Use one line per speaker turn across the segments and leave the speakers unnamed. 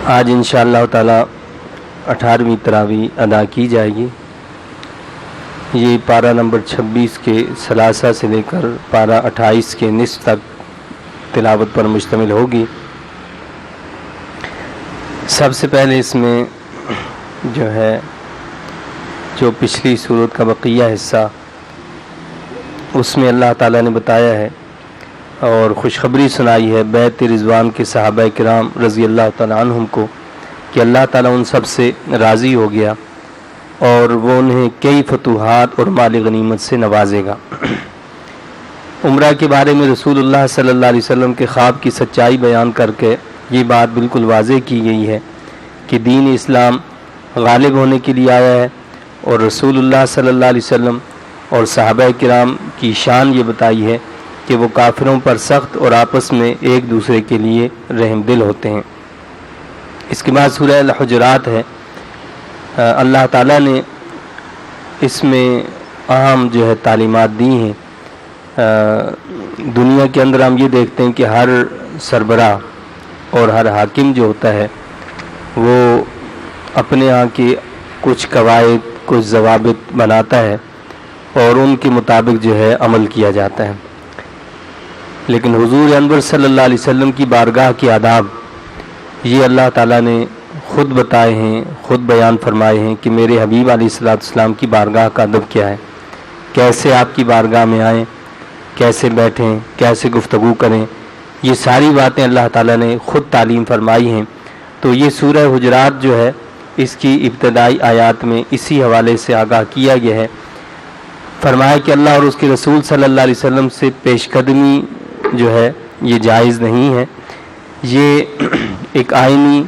آج انشاءاللہ تعالی 18ویں تراویح ادا کی جائے گی۔ یہ پارہ نمبر 26 کے ثلاثہ سے لے کر پارہ 28 کے نصف تک تلاوت پر مشتمل ہوگی۔ سب سے پہلے اس میں جو پچھلی سورت کا بقیہ حصہ اس میں اللہ تعالیٰ نے بتایا ہے اور خوشخبری سنائی ہے بیعت رضوان کے صحابہ کرام رضی اللہ تعالیٰ عنہم کو کہ اللہ تعالیٰ ان سب سے راضی ہو گیا اور وہ انہیں کئی فتوحات اور مال غنیمت سے نوازے گا۔ عمرہ کے بارے میں رسول اللہ صلی اللہ علیہ وسلم کے خواب کی سچائی بیان کر کے یہ بات بالکل واضح کی گئی ہے کہ دین اسلام غالب ہونے کے لیے آیا ہے، اور رسول اللہ صلی اللہ علیہ وسلم اور صحابہ کرام کی شان یہ بتائی ہے کہ وہ کافروں پر سخت اور آپس میں ایک دوسرے کے لیے رحم دل ہوتے ہیں۔ اس کے بعد سورہ الحجرات ہے۔ اللہ تعالیٰ نے اس میں اہم تعلیمات دی ہیں۔ دنیا کے اندر ہم یہ دیکھتے ہیں کہ ہر سربراہ اور ہر حاکم جو ہوتا ہے وہ اپنے یہاں کے کچھ قواعد کچھ ضوابط بناتا ہے اور ان کے مطابق عمل کیا جاتا ہے، لیکن حضور انور صلی اللہ علیہ وسلم کی بارگاہ کے آداب یہ اللہ تعالیٰ نے خود بتائے ہیں، خود بیان فرمائے ہیں کہ میرے حبیب علیہ السلام کی بارگاہ کا ادب کیا ہے، کیسے آپ کی بارگاہ میں آئیں، کیسے بیٹھیں، کیسے گفتگو کریں، یہ ساری باتیں اللہ تعالیٰ نے خود تعلیم فرمائی ہیں۔ تو یہ سورہ حجرات اس کی ابتدائی آیات میں اسی حوالے سے آگاہ کیا گیا ہے۔ فرمایا کہ اللہ اور اس کے رسول صلی اللہ علیہ وسلم سے پیش قدمی یہ جائز نہیں ہے، یہ ایک آئینی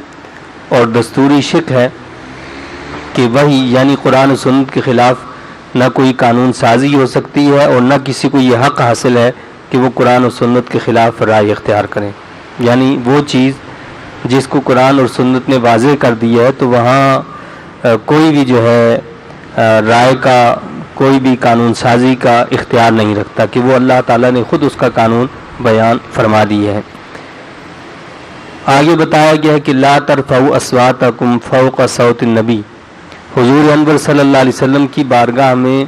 اور دستوری شک ہے کہ وہی یعنی قرآن و سنت کے خلاف نہ کوئی قانون سازی ہو سکتی ہے اور نہ کسی کو یہ حق حاصل ہے کہ وہ قرآن و سنت کے خلاف رائے اختیار کریں۔ یعنی وہ چیز جس کو قرآن اور سنت نے واضح کر دیا ہے تو وہاں کوئی بھی رائے کا کوئی بھی قانون سازی کا اختیار نہیں رکھتا کہ وہ اللہ تعالیٰ نے خود اس کا قانون بیان فرما دیا ہے۔ آگے بتایا گیا ہے کہ لا ترفعوا اصواتکم فوق صوت النبی، حضور انور صلی اللہ علیہ وسلم کی بارگاہ میں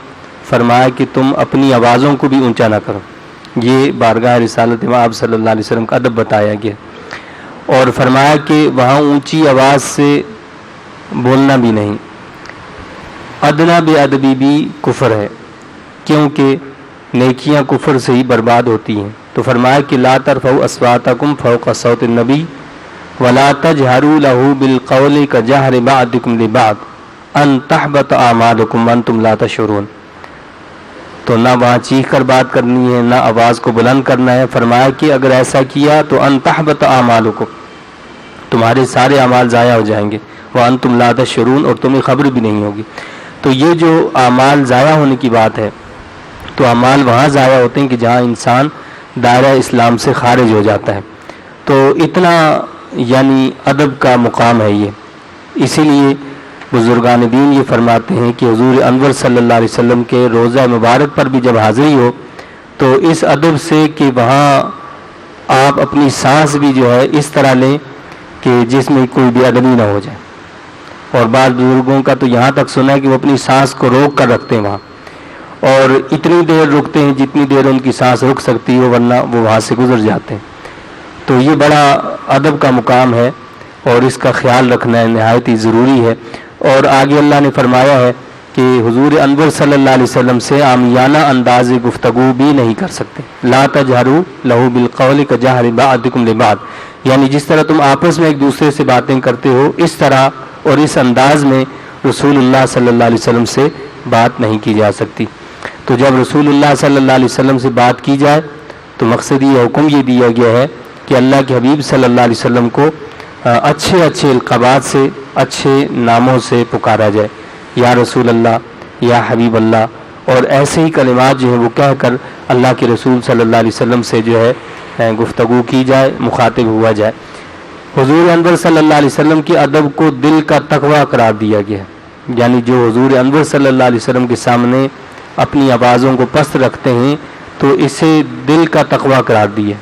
فرمایا کہ تم اپنی آوازوں کو بھی اونچا نہ کرو۔ یہ بارگاہ رسالت مآب صلی اللہ علیہ وسلم کا ادب بتایا گیا، اور فرمایا کہ وہاں اونچی آواز سے بولنا بھی نہیں۔ ادنا بے ادبی بھی کفر ہے، کیونکہ نیکیاں کفر سے ہی برباد ہوتی ہیں۔ تو فرمایا کہ لا ترفعوا اصواتکم فوق صوت النبی ولا تجہروا له بالقول کجہر بعضکم لبعض ان تحبط اعمالکم وانتم لا تشعرون۔ تو نہ وہاں چیخ کر بات کرنی ہے، نہ آواز کو بلند کرنا ہے۔ فرمایا کہ اگر ایسا کیا تو ان تحبط اعمالکم، تمہارے سارے اعمال ضائع ہو جائیں گے، وانتم لا تشعرون، اور تمہیں خبر بھی نہیں ہوگی۔ تو یہ جو اعمال ضائع ہونے کی بات ہے، تو اعمال وہاں ضائع ہوتے ہیں کہ جہاں انسان دائرہ اسلام سے خارج ہو جاتا ہے۔ تو اتنا یعنی ادب کا مقام ہے یہ، اسی لیے بزرگان دین یہ فرماتے ہیں کہ حضور انور صلی اللہ علیہ وسلم کے روضہ مبارک پر بھی جب حاضری ہو تو اس ادب سے کہ وہاں آپ اپنی سانس بھی اس طرح لیں کہ جس میں کوئی بے ادبی نہ ہو جائے، اور بعض بزرگوں کا تو یہاں تک سنا ہے کہ وہ اپنی سانس کو روک کر رکھتے ہیں وہاں، اور اتنی دیر رکتے ہیں جتنی دیر ان کی سانس رک سکتی ہو، ورنہ وہ وہاں سے گزر جاتے ہیں۔ تو یہ بڑا ادب کا مقام ہے اور اس کا خیال رکھنا نہایت ہی ضروری ہے۔ اور آگے اللہ نے فرمایا ہے کہ حضور انور صلی اللہ علیہ وسلم سے عامیانہ انداز گفتگو بھی نہیں کر سکتے۔ لا تجہروا لہ بالقول کجہر بعضکم لبعض، یعنی جس طرح تم آپس میں ایک دوسرے سے باتیں کرتے ہو اس طرح اور اس انداز میں رسول اللہ صلی اللہ علیہ وسلم سے بات نہیں کی جا سکتی۔ تو جب رسول اللہ صلی اللہ علیہ وسلم سے بات کی جائے تو مقصد یہ حکم یہ دیا گیا ہے کہ اللہ کے حبیب صلی اللہ علیہ وسلم کو اچھے اچھے القابات سے، اچھے ناموں سے پکارا جائے، یا رسول اللہ، یا حبیب اللہ، اور ایسے ہی کلمات وہ کہہ کر اللہ کے رسول صلی اللہ علیہ وسلم سے گفتگو کی جائے، مخاطب ہوا جائے۔ حضور انور صلی اللہ علیہ وسلم کے ادب کو دل کا تقویٰ قرار دیا گیا ہے، یعنی جو حضور انور صلی اللہ علیہ وسلم کے سامنے اپنی آوازوں کو پست رکھتے ہیں تو اسے دل کا تقویٰ قرار دیا،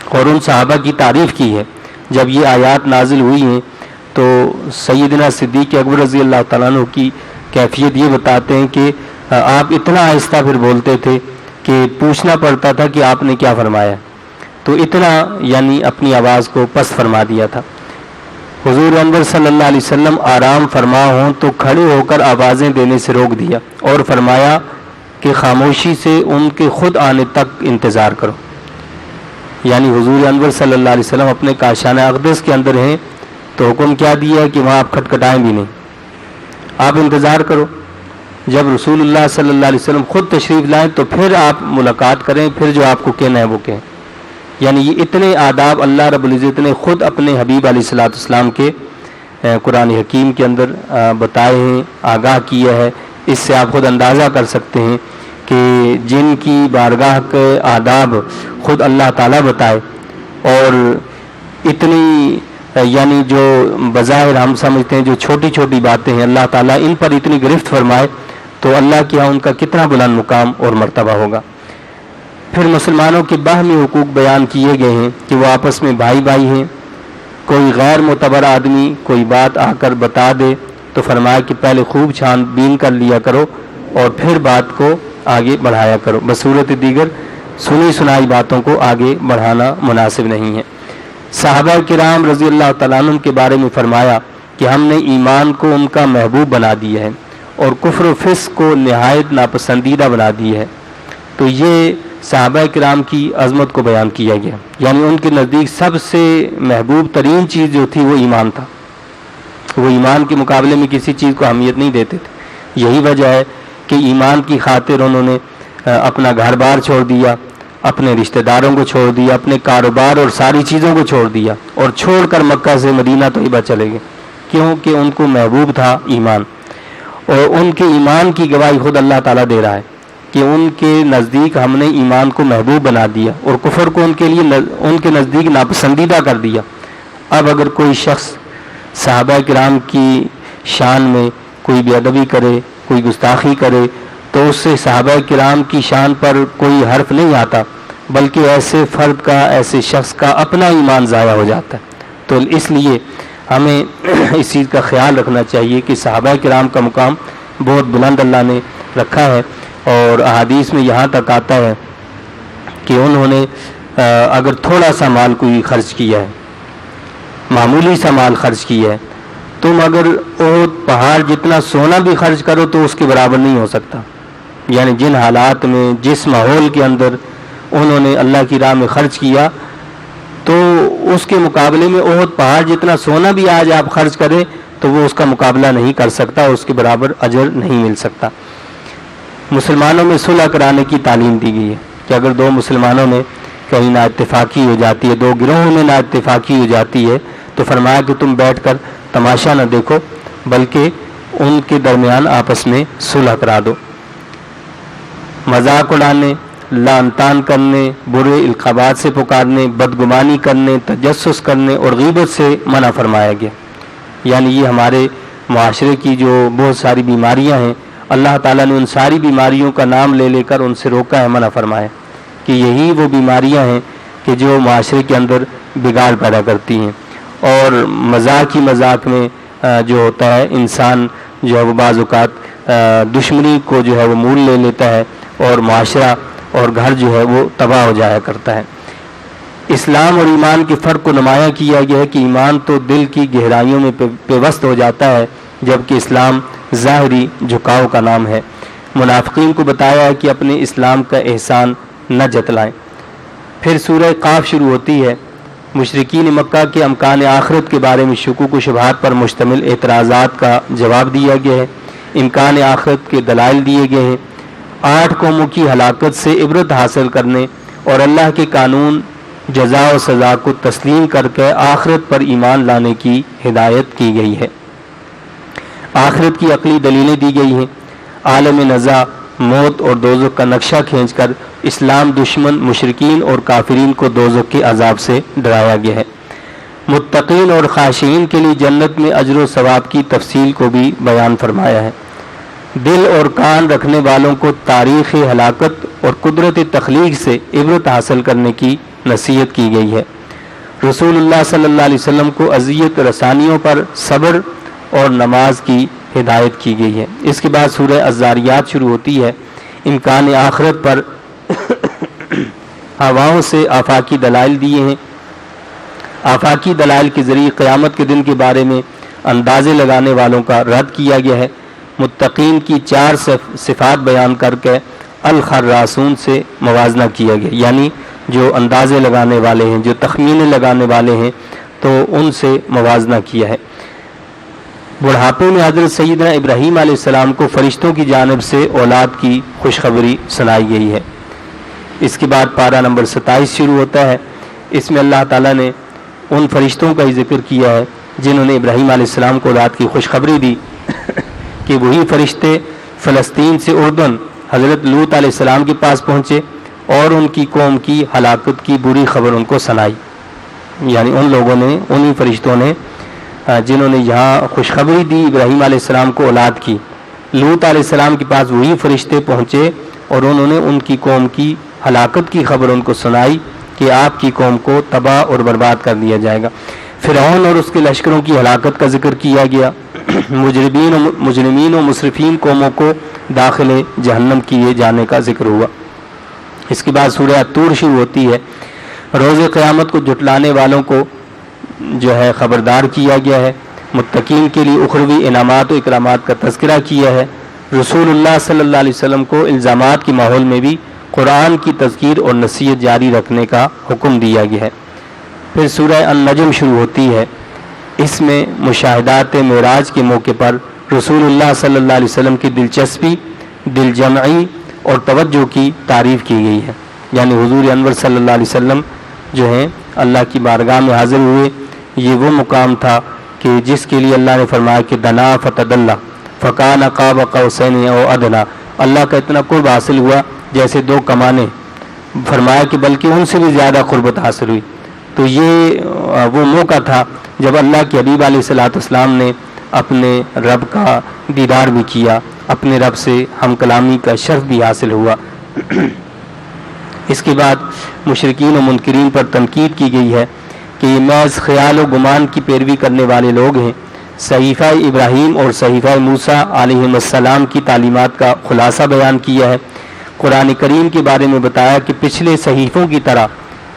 اور ان صحابہ کی تعریف کی ہے۔ جب یہ آیات نازل ہوئی ہیں تو سیدنا صدیق اکبر رضی اللہ تعالیٰ عنہ کی کیفیت یہ بتاتے ہیں کہ آپ اتنا آہستہ پھر بولتے تھے کہ پوچھنا پڑتا تھا کہ آپ نے کیا فرمایا، تو اتنا یعنی اپنی آواز کو پست فرما دیا تھا۔ حضور انور صلی اللہ علیہ وسلم آرام فرما ہوں تو کھڑے ہو کر آوازیں دینے سے روک دیا اور فرمایا کہ خاموشی سے ان کے خود آنے تک انتظار کرو۔ یعنی حضور انور صلی اللہ علیہ وسلم اپنے کاشانہ اقدس کے اندر ہیں تو حکم کیا دیا کہ وہاں آپ کھٹکھٹائیں بھی نہیں، آپ انتظار کرو۔ جب رسول اللہ صلی اللہ علیہ وسلم خود تشریف لائیں تو پھر آپ ملاقات کریں، پھر جو آپ کو کہنا ہے وہ کہیں۔ یعنی یہ اتنے آداب اللہ رب العزت نے خود اپنے حبیب علیہ الصلوۃ والسلام کے قرآن حکیم کے اندر بتائے ہیں، آگاہ کیا ہے۔ اس سے آپ خود اندازہ کر سکتے ہیں کہ جن کی بارگاہ کے آداب خود اللہ تعالیٰ بتائے، اور اتنی یعنی جو بظاہر ہم سمجھتے ہیں جو چھوٹی چھوٹی باتیں ہیں، اللہ تعالیٰ ان پر اتنی گرفت فرمائے تو اللہ کے ہاں ان کا کتنا بلند مقام اور مرتبہ ہوگا۔ پھر مسلمانوں کے باہمی حقوق بیان کیے گئے ہیں کہ وہ آپس میں بھائی بھائی ہیں۔ کوئی غیر معتبر آدمی کوئی بات آ کر بتا دے تو فرمایا کہ پہلے خوب چھان بین کر لیا کرو اور پھر بات کو آگے بڑھایا کرو، بصورت دیگر سنی سنائی باتوں کو آگے بڑھانا مناسب نہیں ہے۔ صحابہ کرام رضی اللہ تعالیٰ عنہ کے بارے میں فرمایا کہ ہم نے ایمان کو ان کا محبوب بنا دیا ہے اور کفر و فسق کو نہایت ناپسندیدہ بنا دیا ہے۔ تو یہ صحابہ کرام کی عظمت کو بیان کیا گیا، یعنی ان کے نزدیک سب سے محبوب ترین چیز جو تھی وہ ایمان تھا، وہ ایمان کے مقابلے میں کسی چیز کو اہمیت نہیں دیتے تھے۔ یہی وجہ ہے کہ ایمان کی خاطر انہوں نے اپنا گھر بار چھوڑ دیا، اپنے رشتہ داروں کو چھوڑ دیا، اپنے کاروبار اور ساری چیزوں کو چھوڑ دیا اور چھوڑ کر مکہ سے مدینہ طیبہ چلے گئے، کیونکہ ان کو محبوب تھا ایمان، اور ان کے ایمان کی گواہی خود اللہ تعالیٰ دے رہا ہے کہ ان کے نزدیک ہم نے ایمان کو محبوب بنا دیا اور کفر کو ان کے نزدیک ناپسندیدہ کر دیا۔ اب اگر کوئی شخص صحابہ کرام کی شان میں کوئی بے ادبی کرے، کوئی گستاخی کرے، تو اس سے صحابہ کرام کی شان پر کوئی حرف نہیں آتا، بلکہ ایسے فرد کا، ایسے شخص کا اپنا ایمان ضائع ہو جاتا ہے۔ تو اس لیے ہمیں اس چیز کا خیال رکھنا چاہیے کہ صحابہ کرام کا مقام بہت بلند اللہ نے رکھا ہے، اور احادیث میں یہاں تک آتا ہے کہ انہوں نے اگر تھوڑا سا مال کوئی خرچ کیا ہے، معمولی سا مال خرچ کیا ہے، تم اگر احد پہاڑ جتنا سونا بھی خرچ کرو تو اس کے برابر نہیں ہو سکتا۔ یعنی جن حالات میں، جس ماحول کے اندر انہوں نے اللہ کی راہ میں خرچ کیا، تو اس کے مقابلے میں احد پہاڑ جتنا سونا بھی آج آپ خرچ کریں تو وہ اس کا مقابلہ نہیں کر سکتا، اس کے برابر اجر نہیں مل سکتا۔ مسلمانوں میں صلح کرانے کی تعلیم دی گئی ہے کہ اگر دو مسلمانوں میں کہیں نا اتفاقی ہو جاتی ہے، دو گروہوں میں نا اتفاقی ہو جاتی ہے، تو فرمایا کہ تم بیٹھ کر تماشا نہ دیکھو بلکہ ان کے درمیان آپس میں صلح کرا دو۔ مذاق اڑانے، لعن طعن کرنے، برے القابات سے پکارنے، بدگمانی کرنے، تجسس کرنے اور غیبت سے منع فرمایا گیا۔ یعنی یہ ہمارے معاشرے کی جو بہت ساری بیماریاں ہیں، اللہ تعالیٰ نے ان ساری بیماریوں کا نام لے لے کر ان سے روکا ہے، منع فرمایا کہ یہی وہ بیماریاں ہیں کہ جو معاشرے کے اندر بگاڑ پیدا کرتی ہیں۔ اور مذاق ہی مذاق میں جو ہوتا ہے انسان جو ہے وہ بعض اوقات دشمنی کو جو ہے وہ مول لے لیتا ہے، اور معاشرہ اور گھر جو ہے وہ تباہ ہو جایا کرتا ہے۔ اسلام اور ایمان کے فرق کو نمایاں کیا گیا ہے کہ ایمان تو دل کی گہرائیوں میں پیوست ہو جاتا ہے، جبکہ اسلام ظاہری جھکاؤ کا نام ہے۔ منافقین کو بتایا ہے کہ اپنے اسلام کا احسان نہ جتلائیں۔ پھر سورہ قاف شروع ہوتی ہے۔ مشرکین مکہ کے امکان آخرت کے بارے میں شکوک و شبہات پر مشتمل اعتراضات کا جواب دیا گیا ہے، امکان آخرت کے دلائل دیے گئے ہیں، 8 قوموں کی ہلاکت سے عبرت حاصل کرنے اور اللہ کے قانون جزا و سزا کو تسلیم کر کے آخرت پر ایمان لانے کی ہدایت کی گئی ہے۔ آخرت کی عقلی دلیلیں دی گئی ہیں۔ عالم نزا، موت اور دوزخ کا نقشہ کھینچ کر اسلام دشمن مشرکین اور کافرین کو دوزخ کے عذاب سے ڈرایا گیا ہے۔ متقین اور خاشعین کے لیے جنت میں اجر و ثواب کی تفصیل کو بھی بیان فرمایا ہے۔ دل اور کان رکھنے والوں کو تاریخ ہلاکت اور قدرت تخلیق سے عبرت حاصل کرنے کی نصیحت کی گئی ہے۔ رسول اللہ صلی اللہ علیہ وسلم کو اذیت رسانیوں پر صبر اور نماز کی ہدایت کی گئی ہے۔ اس کے بعد سورہ الذاریات شروع ہوتی ہے۔ امکان آخرت پر ہواؤں سے آفاقی دلائل دیے ہیں۔ آفاقی دلائل کے ذریعے قیامت کے دن کے بارے میں اندازے لگانے والوں کا رد کیا گیا ہے۔ متقین کی 4 صفات بیان کر کے الخراسون سے موازنہ کیا گیا، یعنی جو اندازے لگانے والے ہیں، جو تخمینے لگانے والے ہیں، تو ان سے موازنہ کیا ہے۔ بڑھاپے میں حضرت سیدنا ابراہیم علیہ السلام کو فرشتوں کی جانب سے اولاد کی خوشخبری سنائی گئی ہے۔ اس کے بعد پارہ نمبر 27 شروع ہوتا ہے۔ اس میں اللہ تعالیٰ نے ان فرشتوں کا ہی ذکر کیا ہے جنہوں نے ابراہیم علیہ السلام کو اولاد کی خوشخبری دی کہ وہی فرشتے فلسطین سے اردن حضرت لوط علیہ السلام کے پاس پہنچے اور ان کی قوم کی ہلاکت کی بری خبر ان کو سنائی، یعنی ان لوگوں نے، انہی فرشتوں نے جنہوں نے یہاں خوشخبری دی ابراہیم علیہ السلام کو اولاد کی، لوط علیہ السلام کے پاس وہی فرشتے پہنچے اور انہوں نے ان کی قوم کی ہلاکت کی خبر ان کو سنائی کہ آپ کی قوم کو تباہ اور برباد کر دیا جائے گا۔ فرعون اور اس کے لشکروں کی ہلاکت کا ذکر کیا گیا۔ مجرمین و مسرفین قوموں کو داخل جہنم کیے جانے کا ذکر ہوا۔ اس کے بعد سورہ طور شروع ہوتی ہے۔ روز قیامت کو جھٹلانے والوں کو جو ہے خبردار کیا گیا ہے۔ متقین کے لیے اخروی انعامات و اکرامات کا تذکرہ کیا ہے۔ رسول اللہ صلی اللہ علیہ وسلم کو الزامات کے ماحول میں بھی قرآن کی تذکیر اور نصیحت جاری رکھنے کا حکم دیا گیا ہے۔ پھر سورہ النجم شروع ہوتی ہے۔ اس میں مشاہدات معراج کے موقع پر رسول اللہ صلی اللہ علیہ وسلم کی دلچسپی، دل جمعی اور توجہ کی تعریف کی گئی ہے، یعنی حضور انور صلی اللہ علیہ وسلم جو ہیں اللہ کی بارگاہ میں حاضر ہوئے۔ یہ وہ مقام تھا کہ جس کے لیے اللہ نے فرمایا کہ دنا فتدلہ فکان قاب قوسین او ادنا، اللہ کا اتنا قرب حاصل ہوا جیسے 2 کمانیں، فرمایا کہ بلکہ ان سے بھی زیادہ قربت حاصل ہوئی۔ تو یہ وہ موقع تھا جب اللہ کے حبیب علیہ الصلوۃ والسلام نے اپنے رب کا دیدار بھی کیا، اپنے رب سے ہم کلامی کا شرف بھی حاصل ہوا۔ اس کے بعد مشرکین و منکرین پر تنقید کی گئی ہے کہ یہ محض خیال و گمان کی پیروی کرنے والے لوگ ہیں۔ صحیفہ ابراہیم اور صحیفہ موسیٰ علیہ السلام کی تعلیمات کا خلاصہ بیان کیا ہے۔ قرآن کریم کے بارے میں بتایا کہ پچھلے صحیفوں کی طرح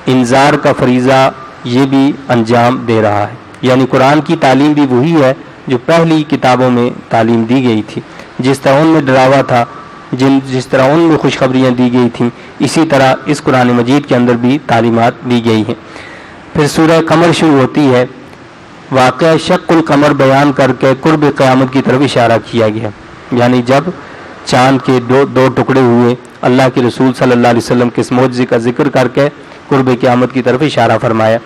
انذار کا فریضہ یہ بھی انجام دے رہا ہے، یعنی قرآن کی تعلیم بھی وہی ہے جو پہلی کتابوں میں تعلیم دی گئی تھی۔ جس طرح ان میں ڈراوا تھا، جس طرح ان میں خوشخبریاں دی گئی تھیں، اسی طرح اس قرآن مجید کے اندر بھی تعلیمات دی گئی ہیں۔ پھر سورہ قمر شروع ہوتی ہے۔ واقعہ شق القمر بیان کر کے قرب قیامت کی طرف اشارہ کیا گیا، یعنی جب چاند کے دو ٹکڑے ہوئے، اللہ کے رسول صلی اللہ علیہ وسلم کے اس معجزے کا ذکر کر کے قرب قیامت کی طرف اشارہ فرمایا۔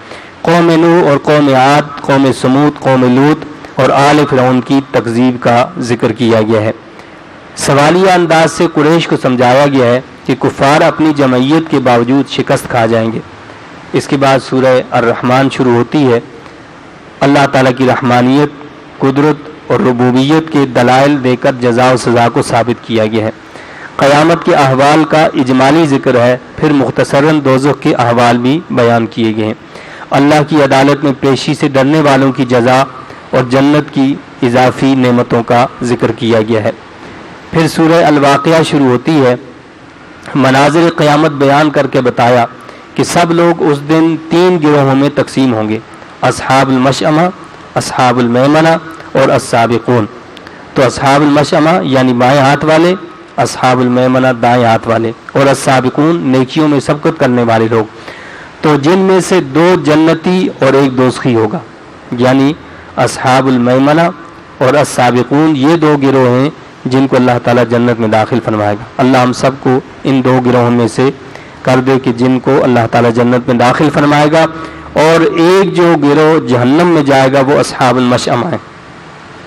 قوم نوح اور قوم عاد، قوم سمود، قوم لوط اور آل فرعون کی تکذیب کا ذکر کیا گیا ہے۔ سوالیہ انداز سے قریش کو سمجھایا گیا ہے کہ کفار اپنی جمعیت کے باوجود شکست کھا جائیں گے۔ اس کے بعد سورہ الرحمن شروع ہوتی ہے۔ اللہ تعالیٰ کی رحمانیت، قدرت اور ربوبیت کے دلائل دے کر جزا و سزا کو ثابت کیا گیا ہے۔ قیامت کے احوال کا اجمالی ذکر ہے، پھر مختصراً دوزخ کے احوال بھی بیان کیے گئے ہیں۔ اللہ کی عدالت میں پیشی سے ڈرنے والوں کی جزا اور جنت کی اضافی نعمتوں کا ذکر کیا گیا ہے۔ پھر سورہ الواقعہ شروع ہوتی ہے۔ مناظر قیامت بیان کر کے بتایا کہ سب لوگ اس دن 3 گروہوں میں تقسیم ہوں گے، اصحاب المشأمہ، اصحاب المیمنہ اور السابقون۔ تو اصحاب المشأمہ یعنی بائیں ہاتھ والے، اصحاب المیمنہ دائیں ہاتھ والے، اور السابقون نیکیوں میں سبقت کرنے والے لوگ۔ تو جن میں سے 2 جنتی اور 1 دوزخی ہوگا، یعنی اصحاب المیمنہ اور السابقون یہ 2 گروہ ہیں جن کو اللہ تعالیٰ جنت میں داخل فرمائے گا۔ اللہ ہم سب کو ان 2 گروہوں میں سے کر دے کہ جن کو اللہ تعالیٰ جنت میں داخل فرمائے گا، اور ایک جو گروہ جہنم میں جائے گا وہ اصحاب المشأمہ ہے،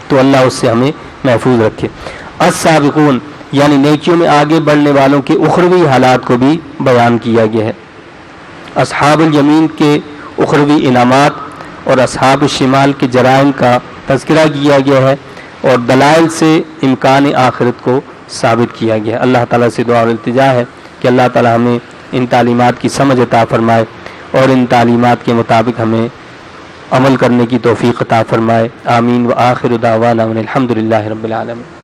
تو اللہ اس سے ہمیں محفوظ رکھے۔ السابقون یعنی نیکیوں میں آگے بڑھنے والوں کے اخروی حالات کو بھی بیان کیا گیا ہے۔ اصحاب الیمین کے اخروی انعامات اور اصحاب الشمال کے جرائم کا تذکرہ کیا گیا ہے، اور دلائل سے امکان آخرت کو ثابت کیا گیا ہے۔ اللہ تعالیٰ سے دعا اور التجا ہے کہ اللہ تعالیٰ ہمیں ان تعلیمات کی سمجھ عطا فرمائے، اور ان تعلیمات کے مطابق ہمیں عمل کرنے کی توفیق عطا فرمائے. آمین. وآخر دعوانا الحمد للہ رب العالمین.